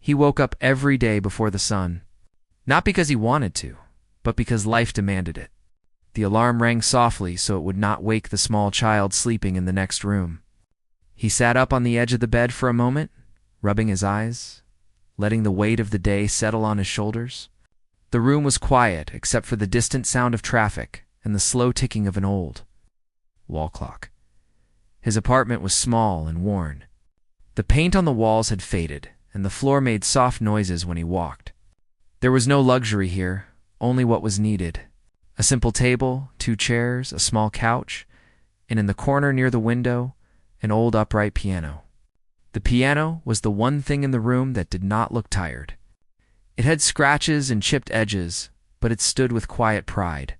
He woke up every day before the sun, not because he wanted to, but because life demanded it. The alarm rang softly so it would not wake the small child sleeping in the next room. He sat up on the edge of the bed for a moment, rubbing his eyes, letting the weight of the day settle on his shoulders. The room was quiet except for the distant sound of traffic and the slow ticking of an old wall clock. His apartment was small and worn. The paint on the walls had faded, and the floor made soft noises when he walked. There was no luxury here, only what was needed. A simple table, 2 chairs, a small couch, and in the corner near the window, an old upright piano. The piano was the one thing in the room that did not look tired. It had scratches and chipped edges, but it stood with quiet pride,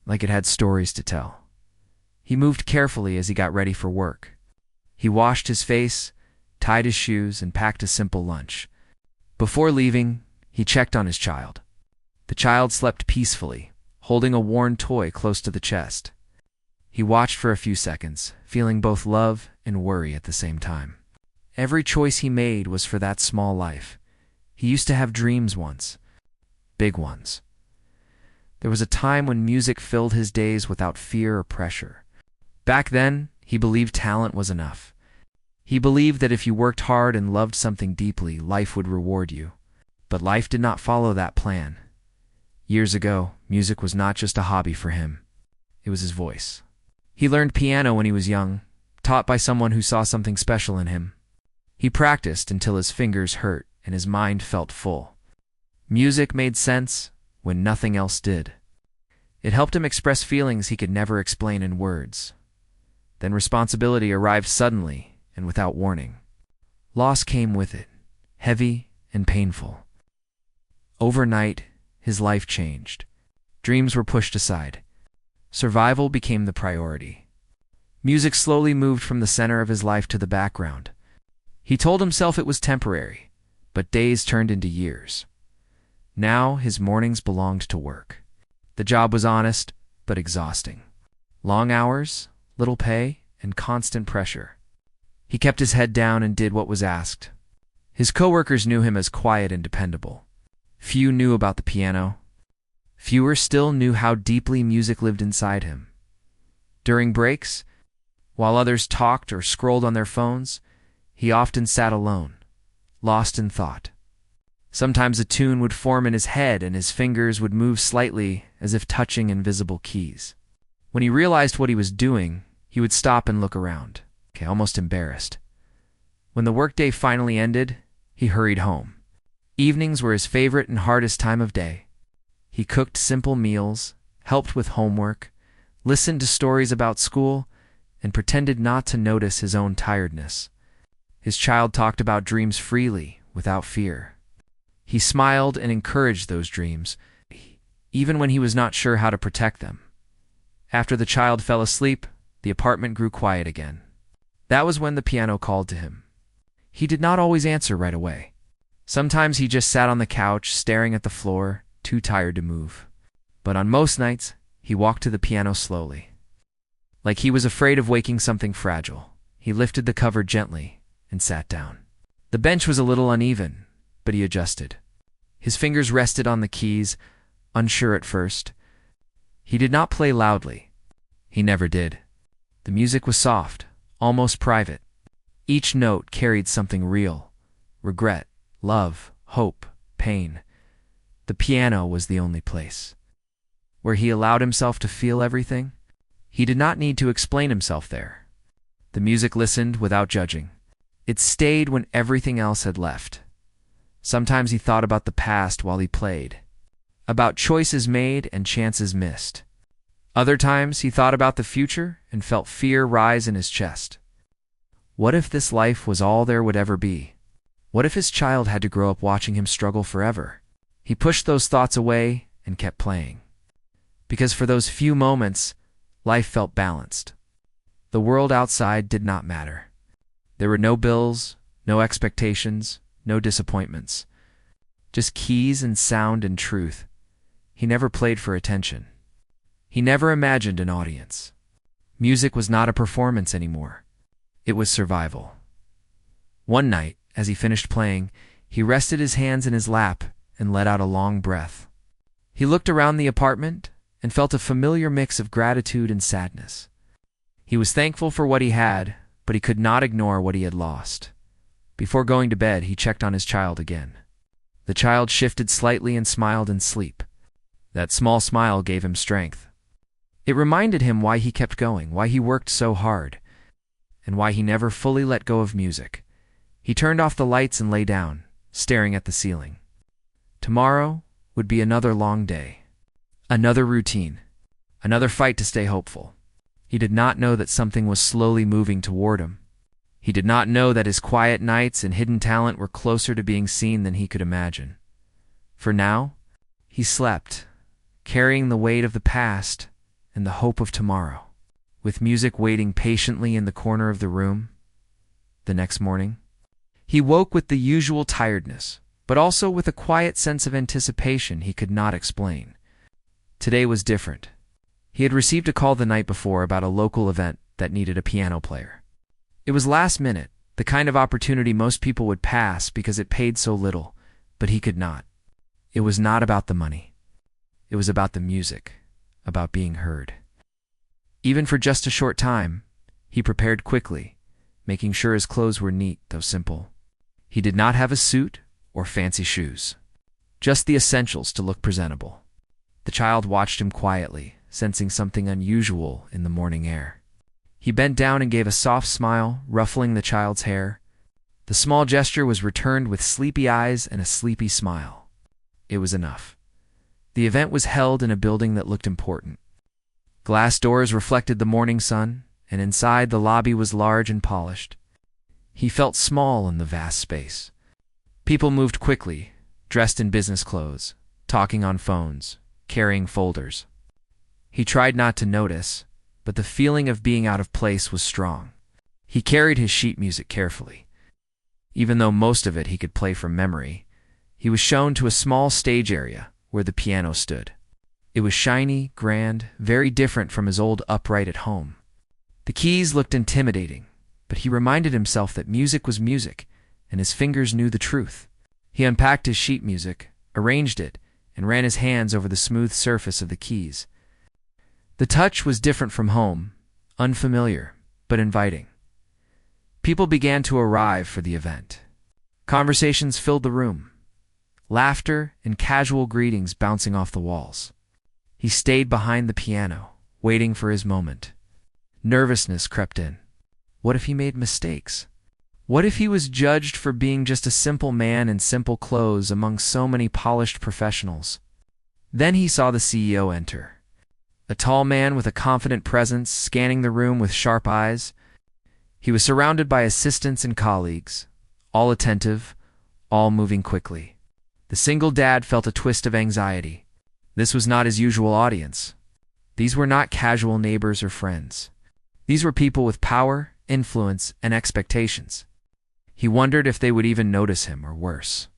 like it had stories to tell. He moved carefully as he got ready for work. He washed his face, tied his shoes, and packed a simple lunch. Before leaving, he checked on his child. The child slept peacefully, holding a worn toy close to the chest. He watched for a few seconds, feeling both love and worry at the same time. Every choice he made was for that small life. He used to have dreams once, big ones. There was a time when music filled his days without fear or pressure. Back then, he believed talent was enough. He believed that if you worked hard and loved something deeply, life would reward you. But life did not follow that plan. Years ago, music was not just a hobby for him. It was his voice. He learned piano when he was young, taught by someone who saw something special in him. He practiced until his fingers hurt and his mind felt full. Music made sense when nothing else did. It helped him express feelings he could never explain in words. Then responsibility arrived suddenly and without warning. Loss came with it, heavy and painful. Overnight, his life changed. Dreams were pushed aside. Survival became the priority. Music slowly moved from the center of his life to the background. He told himself it was temporary, but days turned into years. Now his mornings belonged to work. The job was honest, but exhausting. Long hours, little pay, and constant pressure. He kept his head down and did what was asked. His coworkers knew him as quiet and dependable. Few knew about the piano. Fewer still knew how deeply music lived inside him. During breaks, while others talked or scrolled on their phones, he often sat alone, lost in thought. Sometimes a tune would form in his head and his fingers would move slightly as if touching invisible keys. When he realized what he was doing, he would stop and look around, almost embarrassed. When the workday finally ended, he hurried home. Evenings were his favorite and hardest time of day. He cooked simple meals, helped with homework, listened to stories about school, and pretended not to notice his own tiredness. His child talked about dreams freely, without fear. He smiled and encouraged those dreams, even when he was not sure how to protect them. After the child fell asleep, the apartment grew quiet again. That was when the piano called to him. He did not always answer right away. Sometimes he just sat on the couch, staring at the floor, too tired to move. But on most nights, he walked to the piano slowly. Like he was afraid of waking something fragile, he lifted the cover gently and sat down. The bench was a little uneven, but he adjusted. His fingers rested on the keys, unsure at first. He did not play loudly. He never did. The music was soft, almost private. Each note carried something real: regret, love, hope, pain. The piano was the only place where he allowed himself to feel everything. He did not need to explain himself there. The music listened without judging. It stayed when everything else had left. Sometimes he thought about the past while he played, about choices made and chances missed. Other times he thought about the future and felt fear rise in his chest. What if this life was all there would ever be? What if his child had to grow up watching him struggle forever? He pushed those thoughts away and kept playing. Because for those few moments, life felt balanced. The world outside did not matter. There were no bills, no expectations, no disappointments. Just keys and sound and truth. He never played for attention. He never imagined an audience. Music was not a performance anymore. It was survival. One night, as he finished playing, He rested his hands in his lap and let out a long breath. He looked around the apartment and felt a familiar mix of gratitude and sadness. He was thankful for what he had, but he could not ignore what he had lost. Before going to bed, he checked on his child again. The child shifted slightly and smiled in sleep. That small smile gave him strength. It reminded him why he kept going, why he worked so hard, and why he never fully let go of music. He turned off the lights and lay down, staring at the ceiling. Tomorrow would be another long day. Another routine. Another fight to stay hopeful. He did not know that something was slowly moving toward him. He did not know that his quiet nights and hidden talent were closer to being seen than he could imagine. For now, he slept, carrying the weight of the past and the hope of tomorrow, with music waiting patiently in the corner of the room. The next morning, he woke with the usual tiredness, but also with a quiet sense of anticipation he could not explain. Today was different. He had received a call the night before about a local event that needed a piano player. It was last minute, the kind of opportunity most people would pass because it paid so little, but he could not. It was not about the money. It was about the music, about being heard. Even for just a short time, he prepared quickly, making sure his clothes were neat, though simple. He did not have a suit or fancy shoes, just the essentials to look presentable. The child watched him quietly, sensing something unusual in the morning air. He bent down and gave a soft smile, ruffling the child's hair. The small gesture was returned with sleepy eyes and a sleepy smile. It was enough. The event was held in a building that looked important. Glass doors reflected the morning sun, and inside the lobby was large and polished. He felt small in the vast space. People moved quickly, dressed in business clothes, talking on phones, carrying folders. He tried not to notice, but the feeling of being out of place was strong. He carried his sheet music carefully. Even though most of it he could play from memory, he was shown to a small stage area where the piano stood. It was shiny, grand, very different from his old upright at home. The keys looked intimidating, but he reminded himself that music was music, and his fingers knew the truth. He unpacked his sheet music, arranged it, and ran his hands over the smooth surface of the keys. The touch was different from home, unfamiliar, but inviting. People began to arrive for the event. Conversations filled the room, laughter and casual greetings bouncing off the walls. He stayed behind the piano, waiting for his moment. Nervousness crept in. What if he made mistakes? What if he was judged for being just a simple man in simple clothes among so many polished professionals? Then he saw the CEO enter. A tall man with a confident presence, scanning the room with sharp eyes. He was surrounded by assistants and colleagues, all attentive, all moving quickly. The single dad felt a twist of anxiety. This was not his usual audience. These were not casual neighbors or friends. These were people with power, influence, and expectations. He wondered if they would even notice him, or worse,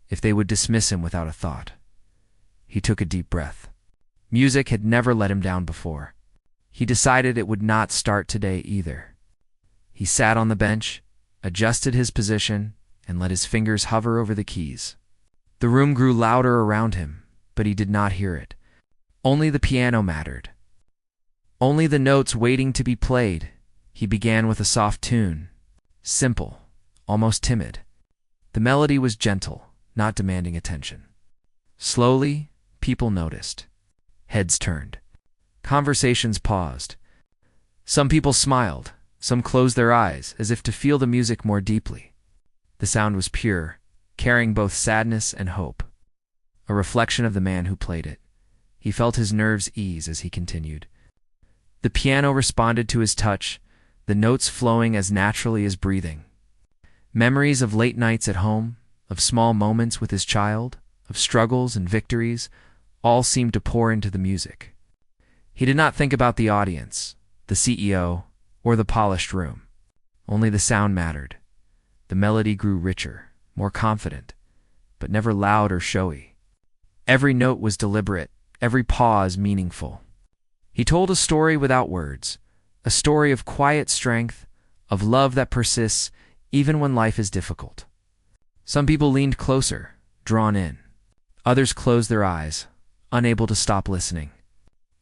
if they would dismiss him without a thought. He took a deep breath. Music had never let him down before. He decided it would not start today either. He sat on the bench, adjusted his position, and let his fingers hover over the keys. The room grew louder around him, but he did not hear it. Only the piano mattered. Only the notes waiting to be played. He began with a soft tune, simple, almost timid. The melody was gentle, not demanding attention. Slowly, people noticed. Heads turned. Conversations paused. Some people smiled, some closed their eyes as if to feel the music more deeply. The sound was pure, carrying both sadness and hope. A reflection of the man who played it. He felt his nerves ease as he continued. The piano responded to his touch, the notes flowing as naturally as breathing. Memories of late nights at home, of small moments with his child, of struggles and victories, all seemed to pour into the music. He did not think about the audience, the CEO, or the polished room. Only the sound mattered. The melody grew richer, more confident, but never loud or showy. Every note was deliberate, every pause meaningful. He told a story without words, a story of quiet strength, of love that persists even when life is difficult. Some people leaned closer, drawn in. Others closed their eyes, unable to stop listening.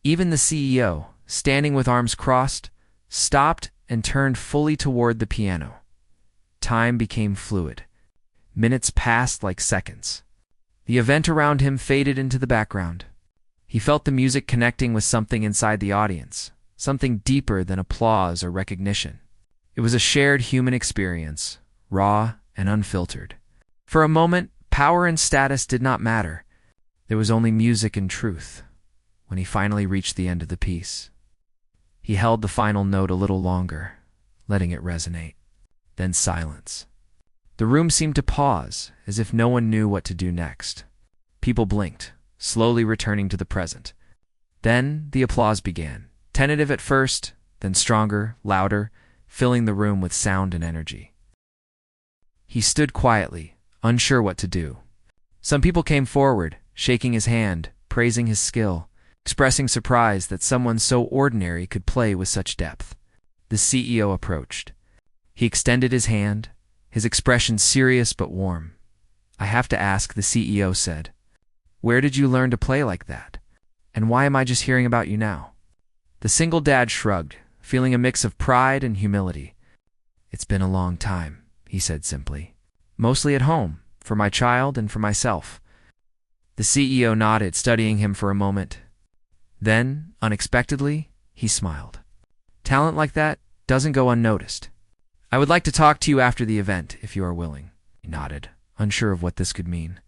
Even the CEO, standing with arms crossed, stopped and turned fully toward the piano. Time became fluid. Minutes passed like seconds. The event around him faded into the background. He felt the music connecting with something inside the audience, something deeper than applause or recognition. It was a shared human experience, raw and unfiltered. For a moment, power and status did not matter. There was only music and truth. When he finally reached the end of the piece, he held the final note a little longer, letting it resonate. Then silence. The room seemed to pause, as if no one knew what to do next. People blinked, slowly returning to the present. Then the applause began, tentative at first, then stronger, louder, filling the room with sound and energy. He stood quietly, unsure what to do. Some people came forward, shaking his hand, praising his skill, expressing surprise that someone so ordinary could play with such depth. The CEO approached. He extended his hand, his expression serious but warm. "I have to ask," the CEO said, "where did you learn to play like that? And why am I just hearing about you now?" The single dad shrugged, feeling a mix of pride and humility. "It's been a long time," he said simply. "Mostly at home, for my child and for myself." The CEO nodded, studying him for a moment. Then, unexpectedly, he smiled. "Talent like that doesn't go unnoticed. I would like to talk to you after the event, if you are willing." He nodded, unsure of what this could mean.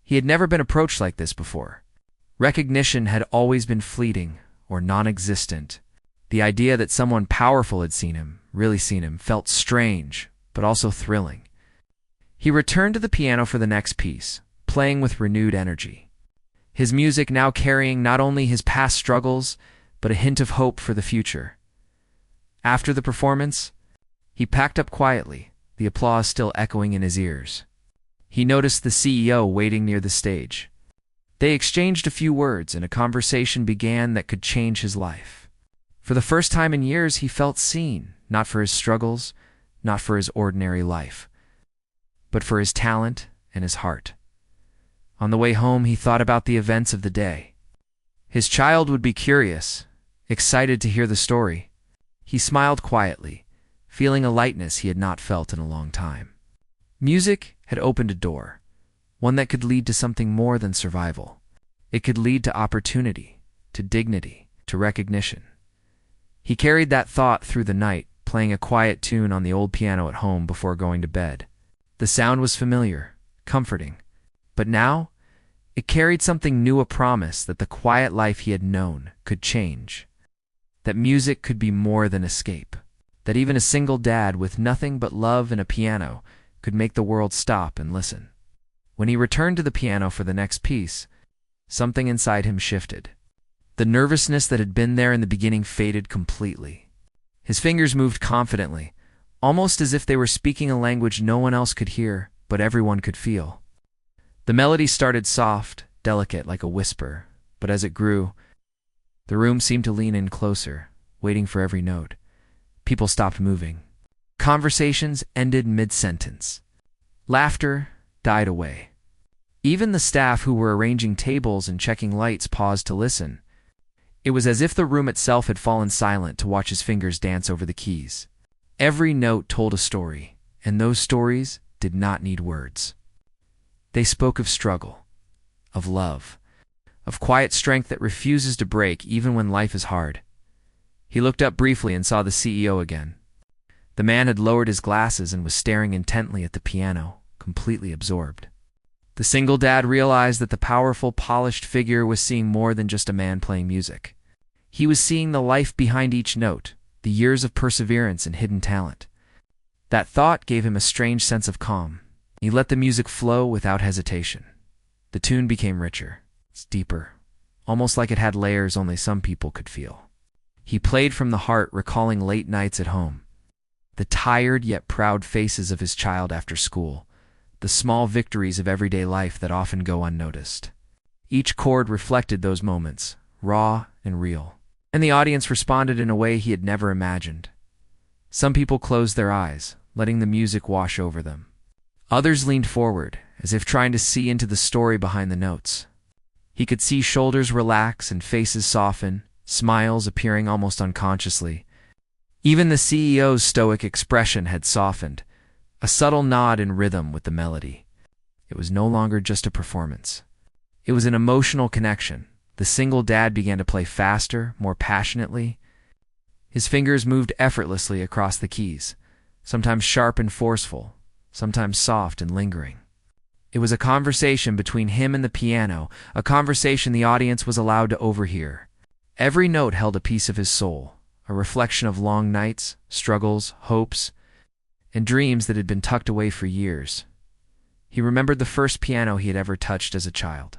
He had never been approached like this before. Recognition had always been fleeting or non-existent. The idea that someone powerful had seen him, really seen him, felt strange, but also thrilling. He returned to the piano for the next piece, playing with renewed energy. His music now carrying not only his past struggles, but a hint of hope for the future. After the performance, he packed up quietly, the applause still echoing in his ears. He noticed the CEO waiting near the stage. They exchanged a few words, and a conversation began that could change his life. For the first time in years, he felt seen, not for his struggles, not for his ordinary life, but for his talent and his heart. On the way home, he thought about the events of the day. His child would be curious, excited to hear the story. He smiled quietly, feeling a lightness he had not felt in a long time. Music had opened a door, one that could lead to something more than survival. It could lead to opportunity, to dignity, to recognition. He carried that thought through the night, playing a quiet tune on the old piano at home before going to bed. The sound was familiar, comforting, but now it carried something new, a promise that the quiet life he had known could change, that music could be more than escape, that even a single dad with nothing but love and a piano could make the world stop and listen. When he returned to the piano for the next piece, something inside him shifted. The nervousness that had been there in the beginning faded completely. His fingers moved confidently, almost as if they were speaking a language no one else could hear, but everyone could feel. The melody started soft, delicate, like a whisper, but as it grew, the room seemed to lean in closer, waiting for every note. People stopped moving. Conversations ended mid-sentence. Laughter died away. Even the staff who were arranging tables and checking lights paused to listen. It was as if the room itself had fallen silent to watch his fingers dance over the keys. Every note told a story, and those stories did not need words. They spoke of struggle, of love, of quiet strength that refuses to break even when life is hard. He looked up briefly and saw the CEO again. The man had lowered his glasses and was staring intently at the piano, completely absorbed. The single dad realized that the powerful, polished figure was seeing more than just a man playing music. He was seeing the life behind each note, the years of perseverance and hidden talent. That thought gave him a strange sense of calm. He let the music flow without hesitation. The tune became richer, deeper, almost like it had layers only some people could feel. He played from the heart, recalling late nights at home, the tired yet proud faces of his child after school, the small victories of everyday life that often go unnoticed. Each chord reflected those moments, raw and real, and the audience responded in a way he had never imagined. Some people closed their eyes, letting the music wash over them. Others leaned forward, as if trying to see into the story behind the notes. He could see shoulders relax and faces soften, smiles appearing almost unconsciously. Even the CEO's stoic expression had softened, a subtle nod in rhythm with the melody. It was no longer just a performance. It was an emotional connection. The single dad began to play faster, more passionately. His fingers moved effortlessly across the keys, sometimes sharp and forceful, sometimes soft and lingering. It was a conversation between him and the piano, a conversation the audience was allowed to overhear. Every note held a piece of his soul, a reflection of long nights, struggles, hopes, and dreams that had been tucked away for years. He remembered the first piano he had ever touched as a child.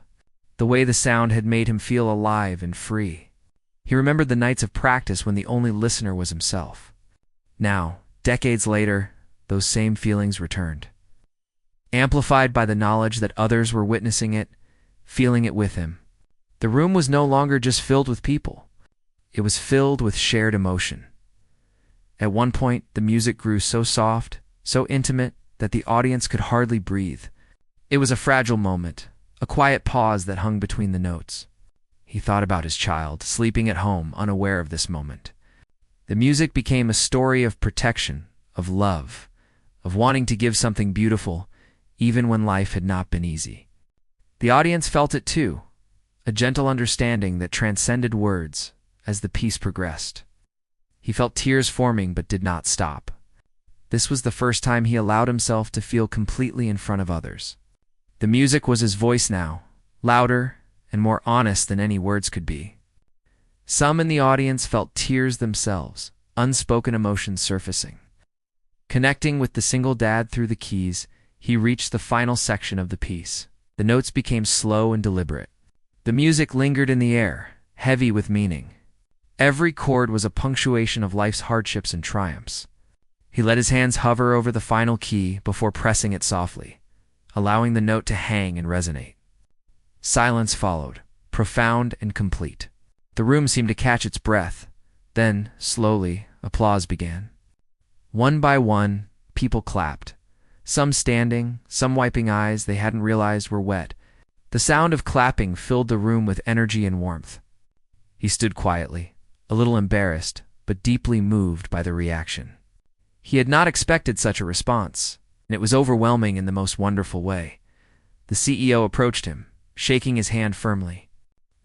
The way the sound had made him feel alive and free. He remembered the nights of practice when the only listener was himself. Now, decades later, those same feelings returned. Amplified by the knowledge that others were witnessing it, feeling it with him. The room was no longer just filled with people. It was filled with shared emotion. At one point, the music grew so soft, so intimate, that the audience could hardly breathe. It was a fragile moment, a quiet pause that hung between the notes. He thought about his child, sleeping at home, unaware of this moment. The music became a story of protection, of love, of wanting to give something beautiful, even when life had not been easy. The audience felt it too, a gentle understanding that transcended words as the piece progressed. He felt tears forming but did not stop. This was the first time he allowed himself to feel completely in front of others. The music was his voice now, louder and more honest than any words could be. Some in the audience felt tears themselves, unspoken emotions surfacing. Connecting with the single dad through the keys, he reached the final section of the piece. The notes became slow and deliberate. The music lingered in the air, heavy with meaning. Every chord was a punctuation of life's hardships and triumphs. He let his hands hover over the final key before pressing it softly, allowing the note to hang and resonate. Silence followed, profound and complete. The room seemed to catch its breath. Then, slowly, applause began. One by one, people clapped. Some standing, some wiping eyes they hadn't realized were wet. The sound of clapping filled the room with energy and warmth. He stood quietly, a little embarrassed, but deeply moved by the reaction. He had not expected such a response, and it was overwhelming in the most wonderful way. The CEO approached him, shaking his hand firmly.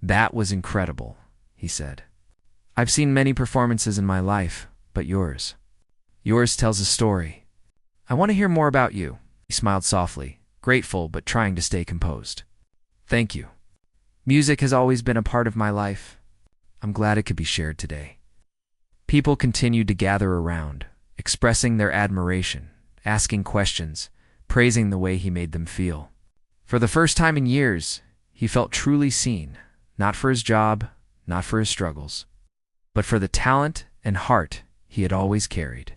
"That was incredible," he said. "I've seen many performances in my life, but yours tells a story. I want to hear more about you." He smiled softly, grateful but trying to stay composed. "Thank you. Music has always been a part of my life. I'm glad it could be shared today." People continued to gather around, expressing their admiration, asking questions, praising the way he made them feel. For the first time in years, he felt truly seen, not for his job, not for his struggles, but for the talent and heart he had always carried.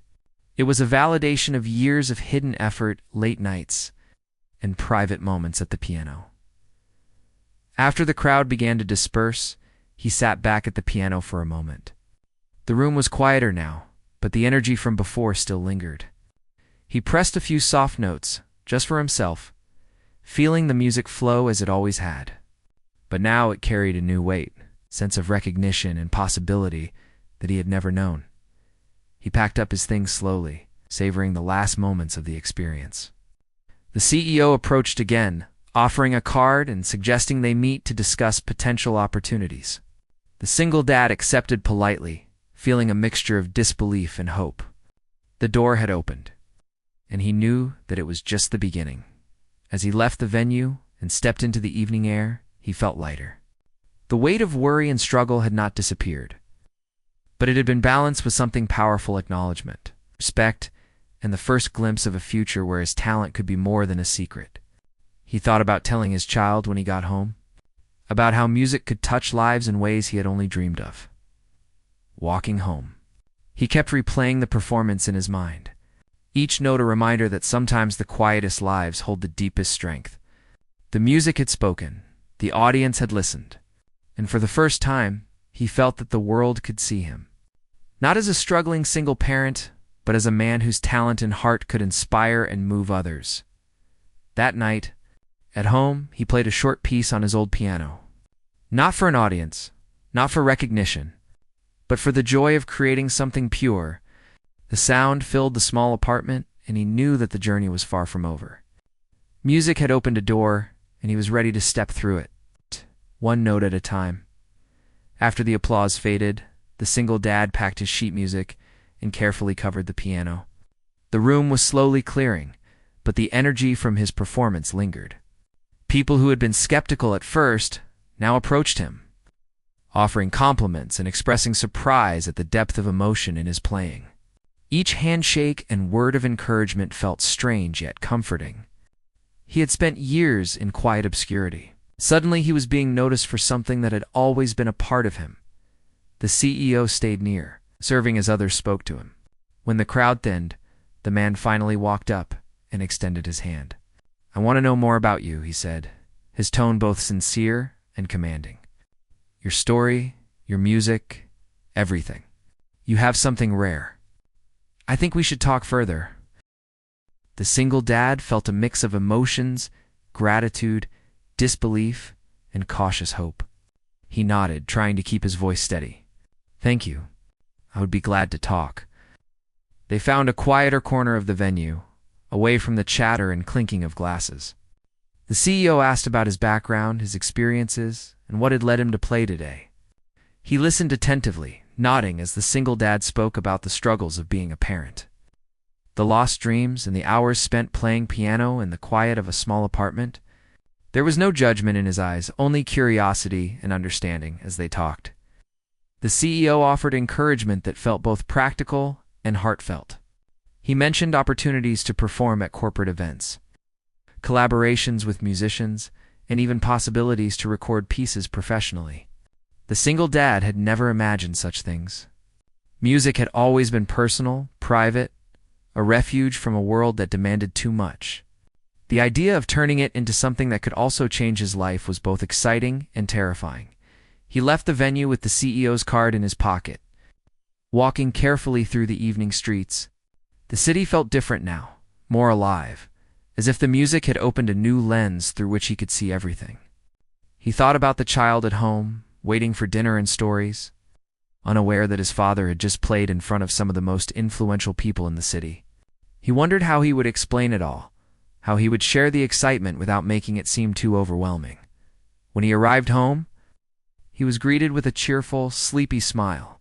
It was a validation of years of hidden effort, late nights, and private moments at the piano. After the crowd began to disperse, he sat back at the piano for a moment. The room was quieter now, but the energy from before still lingered. He pressed a few soft notes, just for himself, feeling the music flow as it always had. But now it carried a new weight, sense of recognition and possibility that he had never known. He packed up his things slowly, savoring the last moments of the experience. The CEO approached again, offering a card and suggesting they meet to discuss potential opportunities. The single dad accepted politely, feeling a mixture of disbelief and hope. The door had opened, and he knew that it was just the beginning. As he left the venue and stepped into the evening air, he felt lighter. The weight of worry and struggle had not disappeared, but it had been balanced with something powerful: acknowledgement, respect, and the first glimpse of a future where his talent could be more than a secret. He thought about telling his child when he got home, about how music could touch lives in ways he had only dreamed of. Walking home, he kept replaying the performance in his mind, each note a reminder that sometimes the quietest lives hold the deepest strength. The music had spoken, the audience had listened, and for the first time, he felt that the world could see him. Not as a struggling single parent, but as a man whose talent and heart could inspire and move others. That night, at home, he played a short piece on his old piano. Not for an audience, not for recognition, but for the joy of creating something pure. The sound filled the small apartment, and he knew that the journey was far from over. Music had opened a door, and he was ready to step through it, one note at a time. After the applause faded, the single dad packed his sheet music and carefully covered the piano. The room was slowly clearing, but the energy from his performance lingered. People who had been skeptical at first now approached him, offering compliments and expressing surprise at the depth of emotion in his playing. Each handshake and word of encouragement felt strange yet comforting. He had spent years in quiet obscurity. Suddenly he was being noticed for something that had always been a part of him. The CEO stayed near, serving as others spoke to him. When the crowd thinned, the man finally walked up and extended his hand. "I want to know more about you," he said, his tone both sincere and commanding. "Your story, your music, everything. You have something rare. I think we should talk further." The single dad felt a mix of emotions, gratitude, disbelief, and cautious hope. He nodded, trying to keep his voice steady. "Thank you. I would be glad to talk." They found a quieter corner of the venue, away from the chatter and clinking of glasses. The CEO asked about his background, his experiences, and what had led him to play today. He listened attentively, nodding as the single dad spoke about the struggles of being a parent. The lost dreams and the hours spent playing piano in the quiet of a small apartment. There was no judgment in his eyes, only curiosity and understanding as they talked. The CEO offered encouragement that felt both practical and heartfelt. He mentioned opportunities to perform at corporate events, collaborations with musicians, and even possibilities to record pieces professionally. The single dad had never imagined such things. Music had always been personal, private, a refuge from a world that demanded too much. The idea of turning it into something that could also change his life was both exciting and terrifying. He left the venue with the CEO's card in his pocket. Walking carefully through the evening streets, the city felt different now, more alive, as if the music had opened a new lens through which he could see everything. He thought about the child at home, waiting for dinner and stories, unaware that his father had just played in front of some of the most influential people in the city. He wondered how he would explain it all, how he would share the excitement without making it seem too overwhelming. When he arrived home, he was greeted with a cheerful, sleepy smile.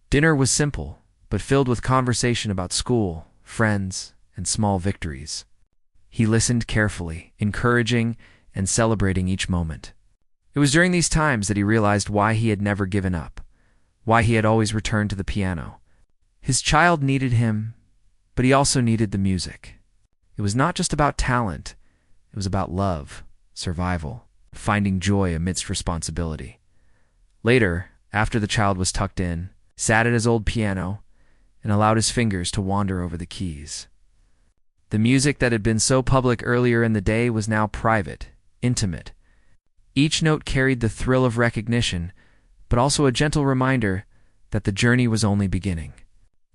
Dinner was simple, but filled with conversation about school, friends, and small victories. He listened carefully, encouraging and celebrating each moment. It was during these times that he realized why he had never given up, why he had always returned to the piano. His child needed him, but he also needed the music. It was not just about talent, it was about love, survival, finding joy amidst responsibility. Later, after the child was tucked in, he sat at his old piano and allowed his fingers to wander over the keys. The music that had been so public earlier in the day was now private, intimate. Each note carried the thrill of recognition, but also a gentle reminder that the journey was only beginning.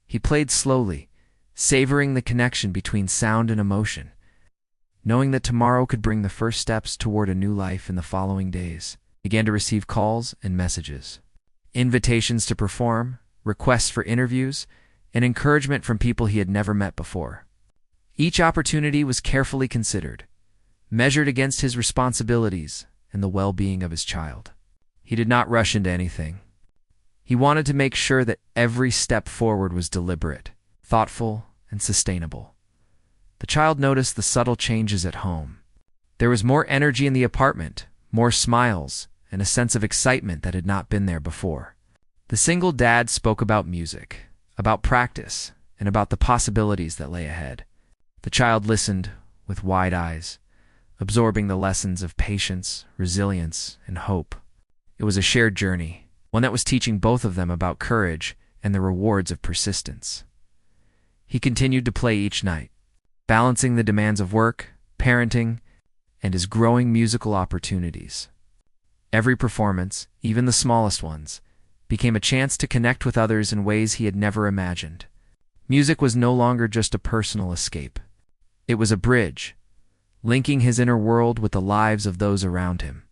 He played slowly, savoring the connection between sound and emotion, knowing that tomorrow could bring the first steps toward a new life in the following days. He began to receive calls and messages, invitations to perform, requests for interviews, and encouragement from people he had never met before. Each opportunity was carefully considered, measured against his responsibilities and the well-being of his child. He did not rush into anything. He wanted to make sure that every step forward was deliberate, thoughtful, and sustainable. The child noticed the subtle changes at home. There was more energy in the apartment, more smiles, and a sense of excitement that had not been there before. The single dad spoke about music, about practice, and about the possibilities that lay ahead. The child listened with wide eyes, absorbing the lessons of patience, resilience, and hope. It was a shared journey, one that was teaching both of them about courage and the rewards of persistence. He continued to play each night, balancing the demands of work, parenting, and his growing musical opportunities. Every performance, even the smallest ones, became a chance to connect with others in ways he had never imagined. Music was no longer just a personal escape. It was a bridge, linking his inner world with the lives of those around him.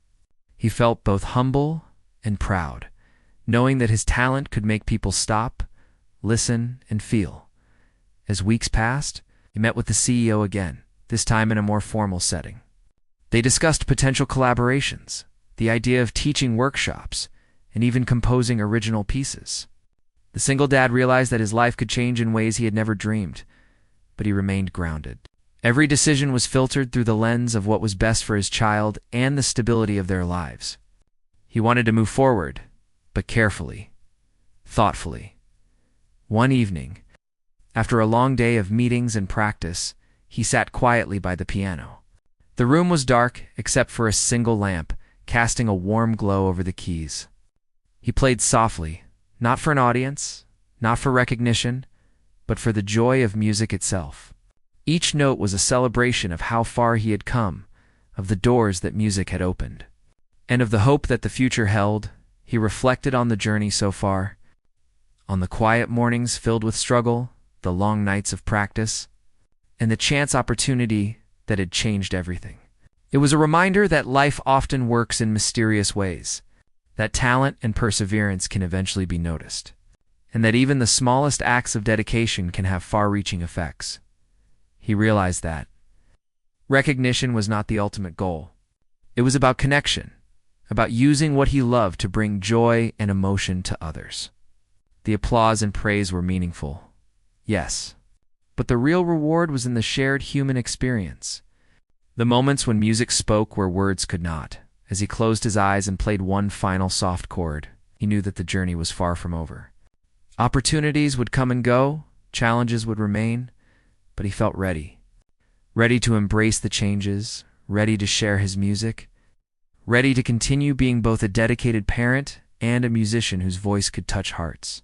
He felt both humble and proud, knowing that his talent could make people stop, listen, and feel. As weeks passed, he met with the CEO again, this time in a more formal setting. They discussed potential collaborations, the idea of teaching workshops, and even composing original pieces. The single dad realized that his life could change in ways he had never dreamed, but he remained grounded. Every decision was filtered through the lens of what was best for his child and the stability of their lives. He wanted to move forward, but carefully, thoughtfully. One evening, after a long day of meetings and practice, he sat quietly by the piano. The room was dark except for a single lamp, casting a warm glow over the keys. He played softly, not for an audience, not for recognition, but for the joy of music itself. Each note was a celebration of how far he had come, of the doors that music had opened, and of the hope that the future held. He reflected on the journey so far, on the quiet mornings filled with struggle, the long nights of practice, and the chance opportunity that had changed everything. It was a reminder that life often works in mysterious ways, that talent and perseverance can eventually be noticed, and that even the smallest acts of dedication can have far-reaching effects. He realized that recognition was not the ultimate goal. It was about connection, about using what he loved to bring joy and emotion to others. The applause and praise were meaningful, yes, but the real reward was in the shared human experience. The moments when music spoke where words could not. As he closed his eyes and played one final soft chord, he knew that the journey was far from over. Opportunities would come and go, challenges would remain, but he felt ready. Ready to embrace the changes, ready to share his music, ready to continue being both a dedicated parent and a musician whose voice could touch hearts.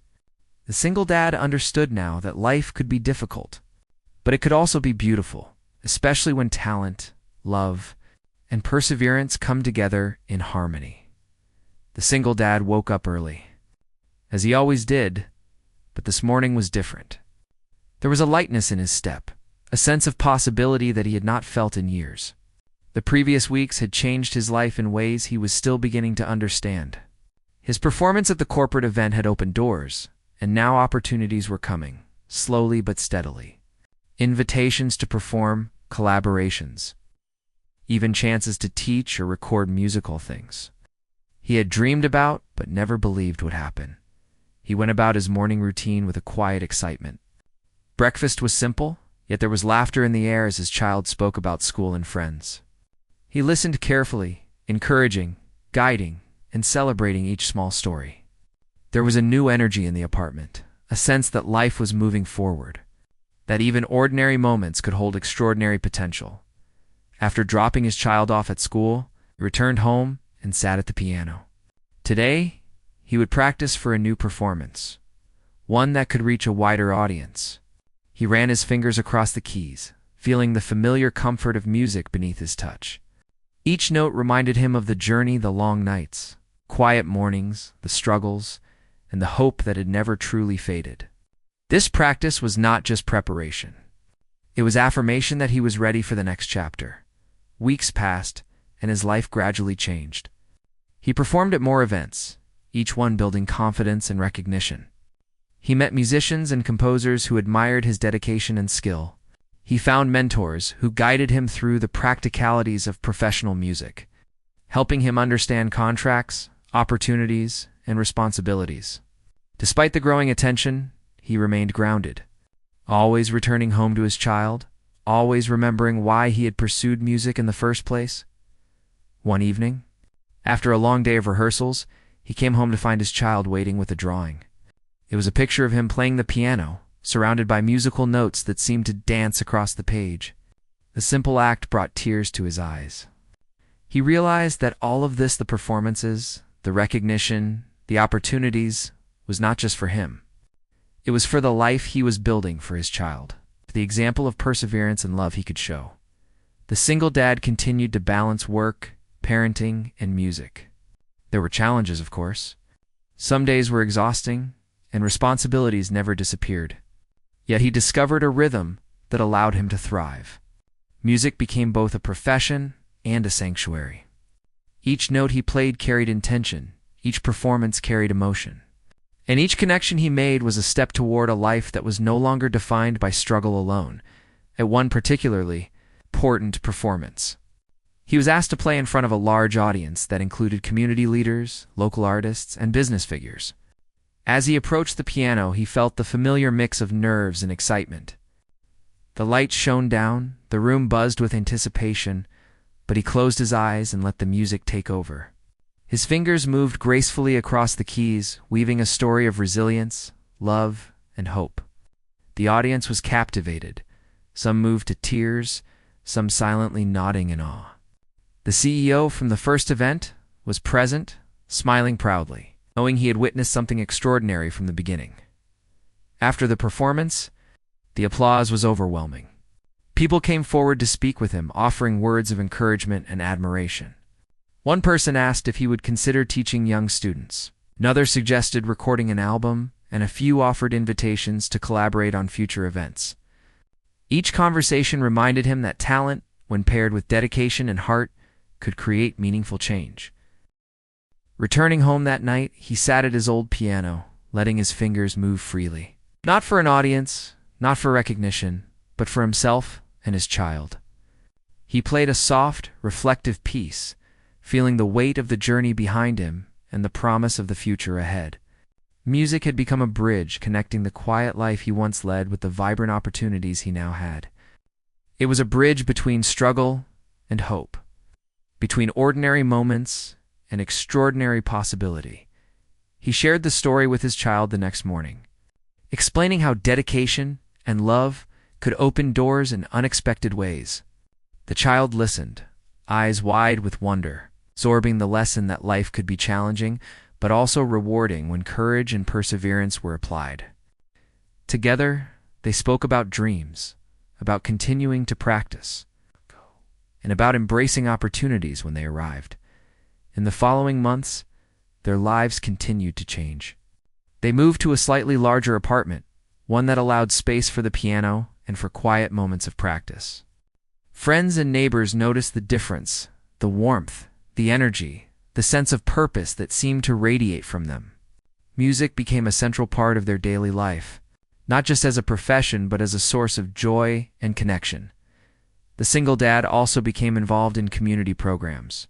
The single dad understood now that life could be difficult, but it could also be beautiful, especially when talent, love, and perseverance come together in harmony. The single dad woke up early, as he always did, but this morning was different. There was a lightness in his step, a sense of possibility that he had not felt in years. The previous weeks had changed his life in ways he was still beginning to understand. His performance at the corporate event had opened doors, and now opportunities were coming, slowly but steadily. Invitations to perform, collaborations, even chances to teach or record musical things he had dreamed about but never believed would happen. He went about his morning routine with a quiet excitement. Breakfast was simple, yet there was laughter in the air as his child spoke about school and friends. He listened carefully, encouraging, guiding, and celebrating each small story. There was a new energy in the apartment, a sense that life was moving forward, that even ordinary moments could hold extraordinary potential. After dropping his child off at school, he returned home and sat at the piano. Today, he would practice for a new performance, one that could reach a wider audience. He ran his fingers across the keys, feeling the familiar comfort of music beneath his touch. Each note reminded him of the journey, the long nights, quiet mornings, the struggles, and the hope that had never truly faded. This practice was not just preparation. It was affirmation that he was ready for the next chapter. Weeks passed, and his life gradually changed. He performed at more events, each one building confidence and recognition. He met musicians and composers who admired his dedication and skill. He found mentors who guided him through the practicalities of professional music, helping him understand contracts, opportunities, and responsibilities. Despite the growing attention, he remained grounded, always returning home to his child, always remembering why he had pursued music in the first place. One evening, after a long day of rehearsals, he came home to find his child waiting with a drawing. It was a picture of him playing the piano, surrounded by musical notes that seemed to dance across the page. The simple act brought tears to his eyes. He realized that all of this, the performances, the recognition, the opportunities, was not just for him. It was for the life he was building for his child, for the example of perseverance and love he could show. The single dad continued to balance work, parenting, and music. There were challenges, of course. Some days were exhausting, and responsibilities never disappeared. Yet he discovered a rhythm that allowed him to thrive. Music became both a profession and a sanctuary. Each note he played carried intention, each performance carried emotion. And each connection he made was a step toward a life that was no longer defined by struggle alone. At one particularly important performance, he was asked to play in front of a large audience that included community leaders, local artists, and business figures. As he approached the piano, he felt the familiar mix of nerves and excitement. The lights shone down, the room buzzed with anticipation, but he closed his eyes and let the music take over. His fingers moved gracefully across the keys, weaving a story of resilience, love, and hope. The audience was captivated, some moved to tears, some silently nodding in awe. The CEO from the first event was present, smiling proudly, knowing he had witnessed something extraordinary from the beginning. After the performance, the applause was overwhelming. People came forward to speak with him, offering words of encouragement and admiration. One person asked if he would consider teaching young students. Another suggested recording an album, and a few offered invitations to collaborate on future events. Each conversation reminded him that talent, when paired with dedication and heart, could create meaningful change. Returning home that night, he sat at his old piano, letting his fingers move freely. Not for an audience, not for recognition, but for himself and his child. He played a soft, reflective piece, feeling the weight of the journey behind him and the promise of the future ahead. Music had become a bridge connecting the quiet life he once led with the vibrant opportunities he now had. It was a bridge between struggle and hope, between ordinary moments and extraordinary possibility. He shared the story with his child the next morning, explaining how dedication and love could open doors in unexpected ways. The child listened, eyes wide with wonder, absorbing the lesson that life could be challenging, but also rewarding when courage and perseverance were applied. Together, they spoke about dreams, about continuing to practice, and about embracing opportunities when they arrived. In the following months, their lives continued to change. They moved to a slightly larger apartment, one that allowed space for the piano and for quiet moments of practice. Friends and neighbors noticed the difference, the warmth, the energy, the sense of purpose that seemed to radiate from them. Music became a central part of their daily life, not just as a profession but as a source of joy and connection. The single dad also became involved in community programs,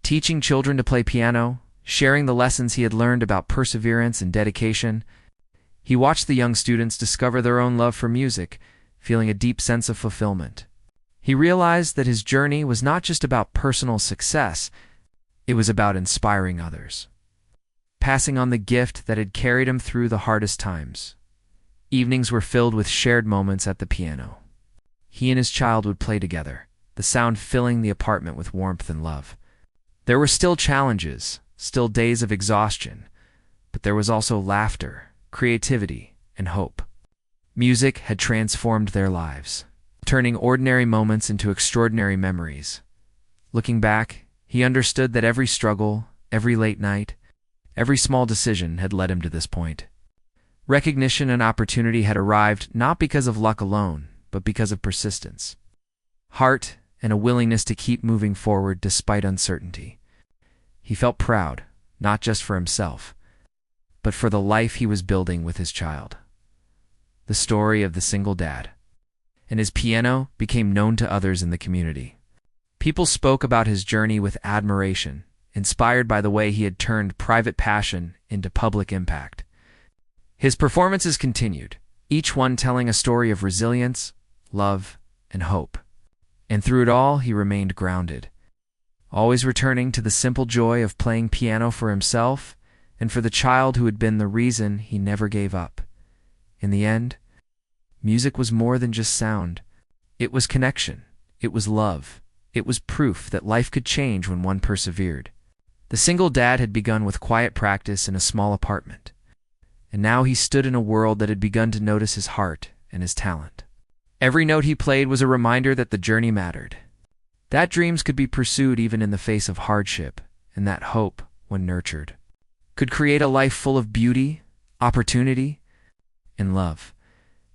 teaching children to play piano, sharing the lessons he had learned about perseverance and dedication. He watched the young students discover their own love for music, feeling a deep sense of fulfillment. He realized that his journey was not just about personal success, it was about inspiring others, passing on the gift that had carried him through the hardest times. Evenings were filled with shared moments at the piano. He and his child would play together, the sound filling the apartment with warmth and love. There were still challenges, still days of exhaustion, but there was also laughter, creativity, and hope. Music had transformed their lives, turning ordinary moments into extraordinary memories. Looking back, he understood that every struggle, every late night, every small decision had led him to this point. Recognition and opportunity had arrived not because of luck alone, but because of persistence, heart, and a willingness to keep moving forward despite uncertainty. He felt proud, not just for himself, but for the life he was building with his child. The story of the single dad. And his piano became known to others in the community. People spoke about his journey with admiration, inspired by the way he had turned private passion into public impact. His performances continued, each one telling a story of resilience, love, and hope. And through it all, he remained grounded, always returning to the simple joy of playing piano for himself and for the child who had been the reason he never gave up. In the end, music was more than just sound. It was connection. It was love. It was proof that life could change when one persevered. The single dad had begun with quiet practice in a small apartment, and now he stood in a world that had begun to notice his heart and his talent. Every note he played was a reminder that the journey mattered, that dreams could be pursued even in the face of hardship, and that hope, when nurtured, could create a life full of beauty, opportunity, and love.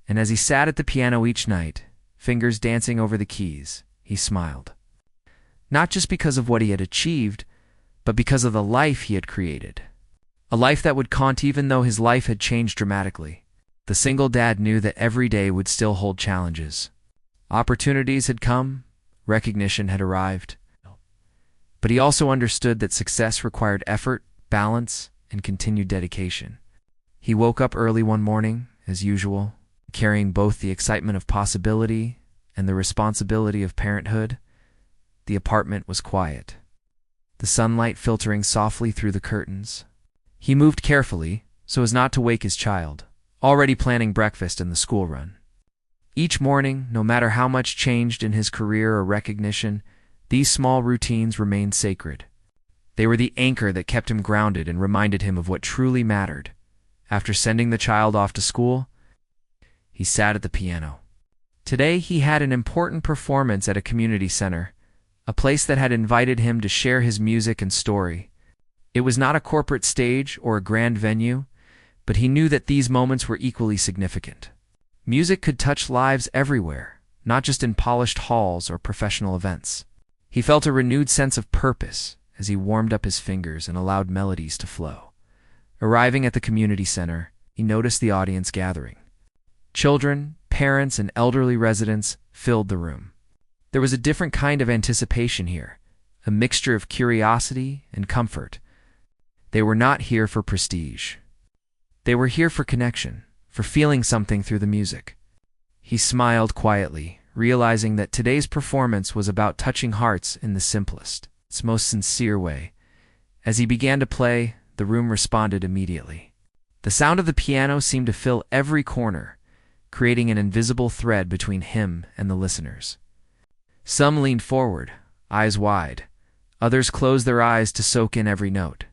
And as he sat at the piano each night, fingers dancing over the keys, He smiled. Not just because of what he had achieved, but because of the life he had created. A life that would count even though his life had changed dramatically. The single dad knew that every day would still hold challenges. Opportunities had come, recognition had arrived. But he also understood that success required effort, balance, and continued dedication. He woke up early one morning, as usual, carrying both the excitement of possibility and the responsibility of parenthood. The apartment was quiet, the sunlight filtering softly through the curtains. He moved carefully so as not to wake his child, already planning breakfast and the school run. Each morning, no matter how much changed in his career or recognition, these small routines remained sacred. They were the anchor that kept him grounded and reminded him of what truly mattered. After sending the child off to school, he sat at the piano. Today he had an important performance at a community center, a place that had invited him to share his music and story. It was not a corporate stage or a grand venue, but he knew that these moments were equally significant. Music could touch lives everywhere, not just in polished halls or professional events. He felt a renewed sense of purpose as he warmed up his fingers and allowed melodies to flow. Arriving at the community center, he noticed the audience gathering. Children, parents, and elderly residents filled the room. There was a different kind of anticipation here, a mixture of curiosity and comfort. They were not here for prestige. They were here for connection, for feeling something through the music. He smiled quietly, realizing that today's performance was about touching hearts in the simplest, its most sincere way. As he began to play, the room responded immediately. The sound of the piano seemed to fill every corner, creating an invisible thread between him and the listeners. Some leaned forward, eyes wide. Others closed their eyes to soak in every note.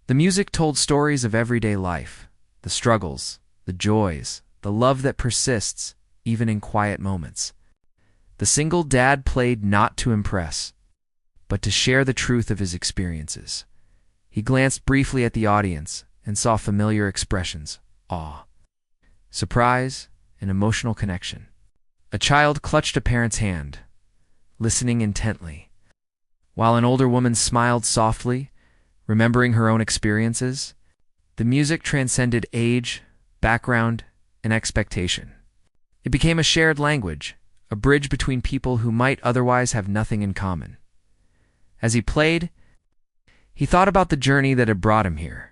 The music told stories of everyday life, the struggles, the joys, the love that persists, even in quiet moments. The single dad played not to impress, but to share the truth of his experiences. He glanced briefly at the audience and saw familiar expressions: awe, surprise, and emotional connection. A child clutched a parent's hand, listening intently, while an older woman smiled softly, remembering her own experiences. The music transcended age, background, and expectation. It became a shared language, a bridge between people who might otherwise have nothing in common. As he played, he thought about the journey that had brought him here,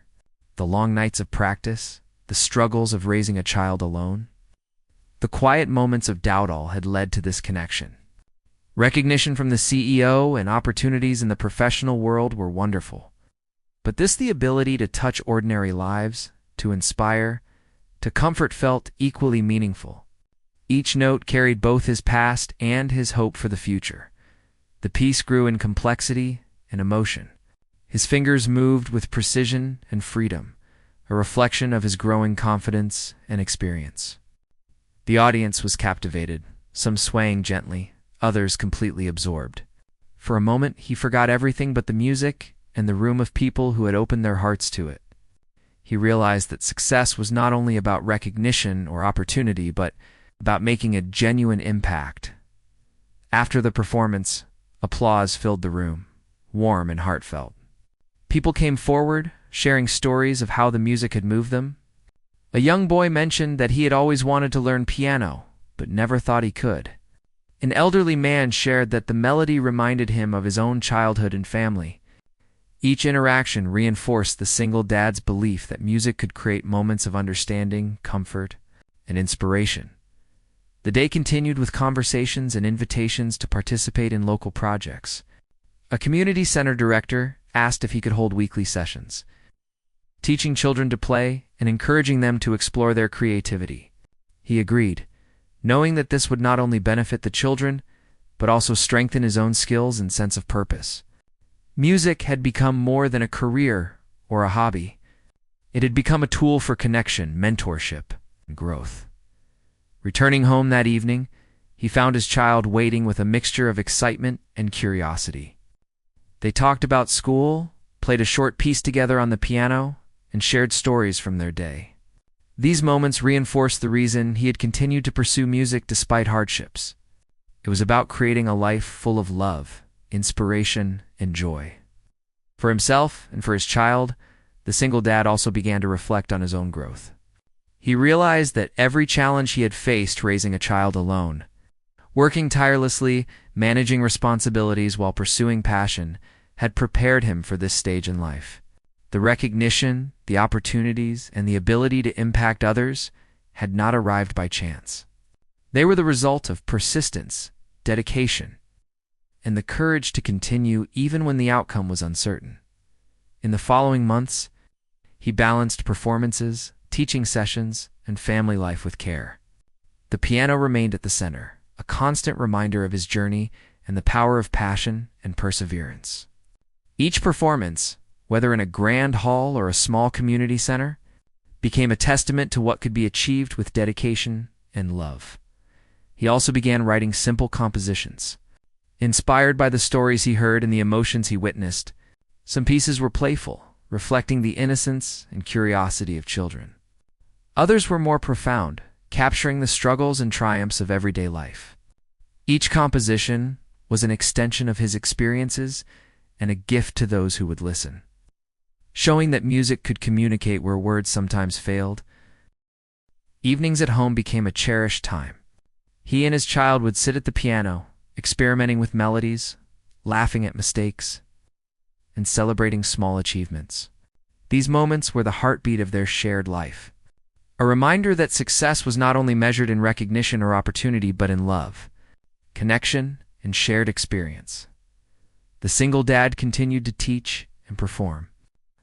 the long nights of practice, the struggles of raising a child alone. The quiet moments of doubt all had led to this connection. Recognition from the CEO and opportunities in the professional world were wonderful. But the ability to touch ordinary lives, to inspire, to comfort felt equally meaningful. Each note carried both his past and his hope for the future. The piece grew in complexity and emotion. His fingers moved with precision and freedom, a reflection of his growing confidence and experience. The audience was captivated, some swaying gently, others completely absorbed. For a moment, he forgot everything but the music and the room of people who had opened their hearts to it. He realized that success was not only about recognition or opportunity, but about making a genuine impact. After the performance, applause filled the room, warm and heartfelt. People came forward, sharing stories of how the music had moved them. A young boy mentioned that he had always wanted to learn piano, but never thought he could. An elderly man shared that the melody reminded him of his own childhood and family. Each interaction reinforced the single dad's belief that music could create moments of understanding, comfort, and inspiration. The day continued with conversations and invitations to participate in local projects. A community center director asked if he could hold weekly sessions, teaching children to play and encouraging them to explore their creativity. He agreed, knowing that this would not only benefit the children, but also strengthen his own skills and sense of purpose. Music had become more than a career or a hobby. It had become a tool for connection, mentorship, and growth. Returning home that evening, he found his child waiting with a mixture of excitement and curiosity. They talked about school, played a short piece together on the piano, and shared stories from their day. These moments reinforced the reason he had continued to pursue music despite hardships. It was about creating a life full of love, inspiration, and joy. For himself and for his child, the single dad also began to reflect on his own growth. He realized that every challenge he had faced raising a child alone, working tirelessly, managing responsibilities while pursuing passion, had prepared him for this stage in life. The recognition, the opportunities, and the ability to impact others had not arrived by chance. They were the result of persistence, dedication, and the courage to continue even when the outcome was uncertain. In the following months, he balanced performances, teaching sessions, and family life with care. The piano remained at the center, a constant reminder of his journey and the power of passion and perseverance. Each performance, whether in a grand hall or a small community center, became a testament to what could be achieved with dedication and love. He also began writing simple compositions. Inspired by the stories he heard and the emotions he witnessed, some pieces were playful, reflecting the innocence and curiosity of children. Others were more profound, capturing the struggles and triumphs of everyday life. Each composition was an extension of his experiences and a gift to those who would listen. Showing that music could communicate where words sometimes failed, evenings at home became a cherished time. He and his child would sit at the piano, experimenting with melodies, laughing at mistakes, and celebrating small achievements. These moments were the heartbeat of their shared life, a reminder that success was not only measured in recognition or opportunity but in love, connection, and shared experience. The single dad continued to teach and perform,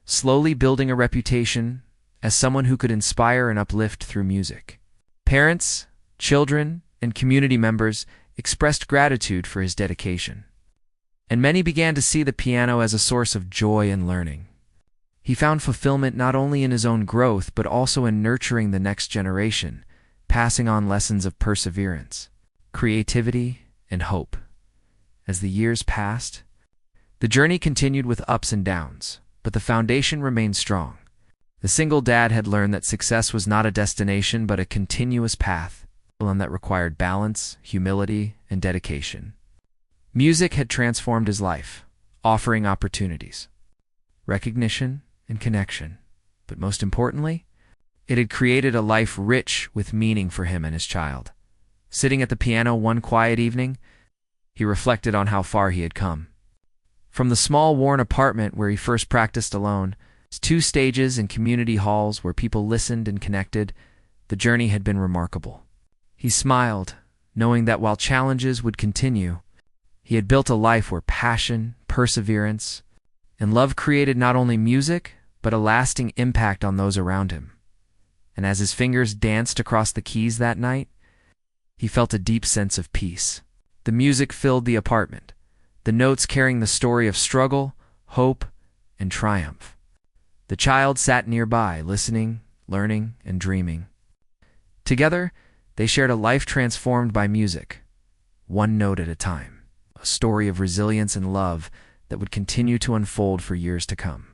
slowly building a reputation as someone who could inspire and uplift through music. Parents, children, and community members expressed gratitude for his dedication, and many began to see the piano as a source of joy and learning. He found fulfillment not only in his own growth but also in nurturing the next generation, passing on lessons of perseverance, creativity, and hope. As the years passed, the journey continued with ups and downs, but the foundation remained strong. The single dad had learned that success was not a destination but a continuous path, one that required balance, humility, and dedication. Music had transformed his life, offering opportunities, recognition, and connection, but most importantly, it had created a life rich with meaning for him and his child. Sitting at the piano one quiet evening, he reflected on how far he had come. From the small, worn apartment where he first practiced alone, to 2 stages and community halls where people listened and connected, the journey had been remarkable. He smiled, knowing that while challenges would continue, he had built a life where passion, perseverance, and love created not only music, but a lasting impact on those around him. And as his fingers danced across the keys that night, he felt a deep sense of peace. The music filled the apartment, the notes carrying the story of struggle, hope, and triumph. The child sat nearby, listening, learning, and dreaming. Together, they shared a life transformed by music, one note at a time, a story of resilience and love that would continue to unfold for years to come.